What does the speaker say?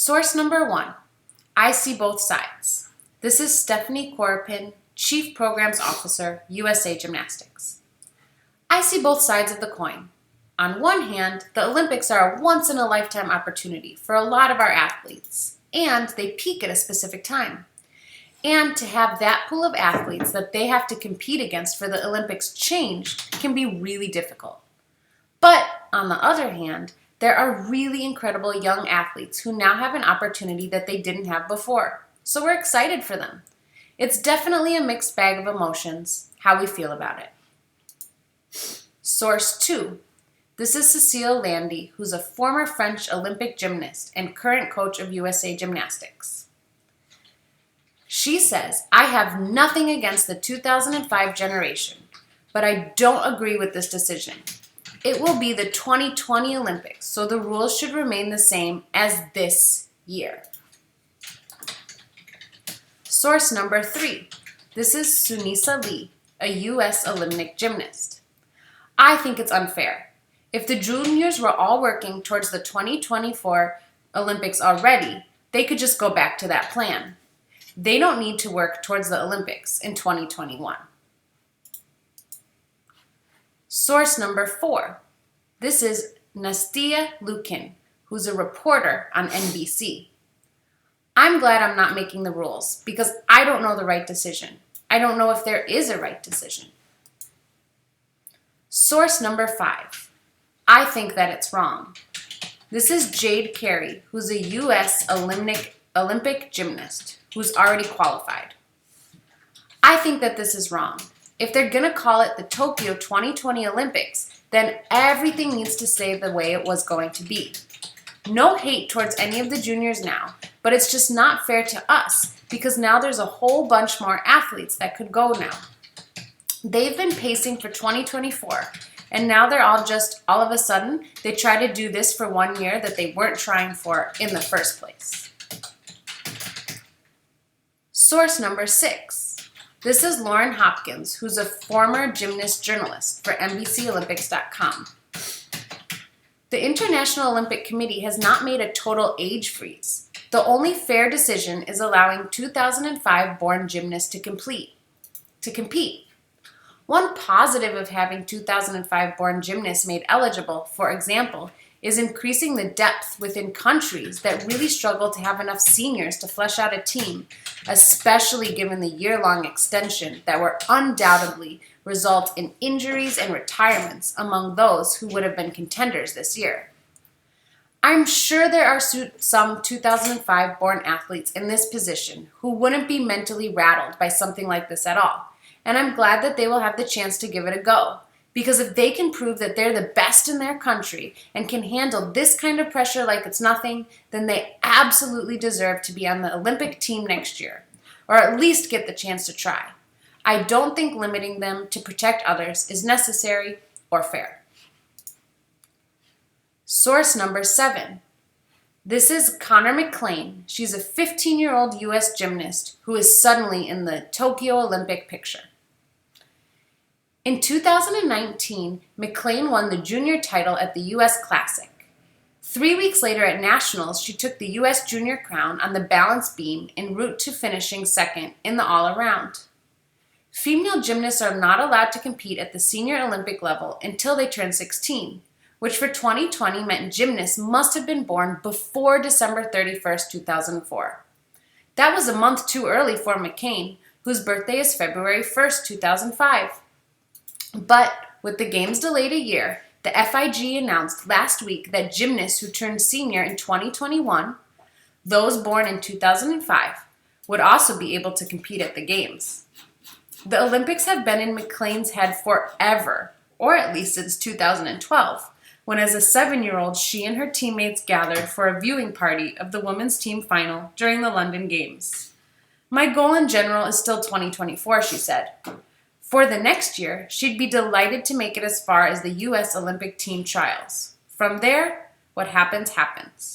Source number 1, I see both sides. This is Stephanie Corpin, Chief Programs Officer, USA Gymnastics. I see both sides of the coin. On one hand, the Olympics are a once-in-a-lifetime opportunity for a lot of our athletes, and they peak at a specific time. And to have that pool of athletes that they have to compete against for the Olympics changed can be really difficult. But on the other hand, there are really incredible young athletes who now have an opportunity that they didn't have before. So we're excited for them. It's definitely a mixed bag of emotions, how we feel about it. Source 2. This is Cécile Landy, who's a former French Olympic gymnast and current coach of USA Gymnastics. She says, I have nothing against the 2005 generation, but I don't agree with this decision. It will be the 2020 Olympics, so the rules should remain the same as this year. Source number 3. This is Sunisa Lee, a U.S. Olympic gymnast. I think it's unfair. If the juniors were all working towards the 2024 Olympics already, they could just go back to that plan. They don't need to work towards the Olympics in 2021. Source number 4. This is Nastia Lukin, who's a reporter on NBC. I'm glad I'm not making the rules because I don't know the right decision. I don't know if there is a right decision. Source number 5. I think that it's wrong. This is Jade Carey, who's a U.S. Olympic gymnast who's already qualified. I think that this is wrong. If they're going to call it the Tokyo 2020 Olympics, then everything needs to stay the way it was going to be. No hate towards any of the juniors now, but it's just not fair to us because now there's a whole bunch more athletes that could go now. They've been pacing for 2024, and now they're all of a sudden, they try to do this for 1 year that they weren't trying for in the first place. Source number 6. This is Lauren Hopkins, who's a former gymnast journalist for NBCOlympics.com. The International Olympic Committee has not made a total age freeze. The only fair decision is allowing 2005-born gymnasts to compete. One positive of having 2005-born gymnasts made eligible, for example, is increasing the depth within countries that really struggle to have enough seniors to flesh out a team, especially given the year-long extension that will undoubtedly result in injuries and retirements among those who would have been contenders this year. I'm sure there are some 2005-born athletes in this position who wouldn't be mentally rattled by something like this at all, and I'm glad that they will have the chance to give it a go. Because if they can prove that they're the best in their country and can handle this kind of pressure like it's nothing, then they absolutely deserve to be on the Olympic team next year, or at least get the chance to try. I don't think limiting them to protect others is necessary or fair. Source number 7. This is Conor Mcclain. She's a 15-year-old U.S. gymnast who is suddenly in the Tokyo Olympic picture. In 2019, Mcclain won the junior title at the U.S. Classic. 3 weeks later at Nationals, she took the U.S. junior crown on the balance beam en route to finishing second in the all-around. Female gymnasts are not allowed to compete at the senior Olympic level until they turn 16, which for 2020 meant gymnasts must have been born before December 31st, 2004. That was a month too early for McCain, whose birthday is February 1st, 2005. But with the games delayed a year, the FIG announced last week that gymnasts who turned senior in 2021, those born in 2005, would also be able to compete at the games. The Olympics have been in Mcclain's head forever, or at least since 2012, when as a 7-year-old she and her teammates gathered for a viewing party of the women's team final during the London Games. My goal in general is still 2024, she said. For the next year, she'd be delighted to make it as far as the U.S. Olympic team trials. From there, what happens, happens.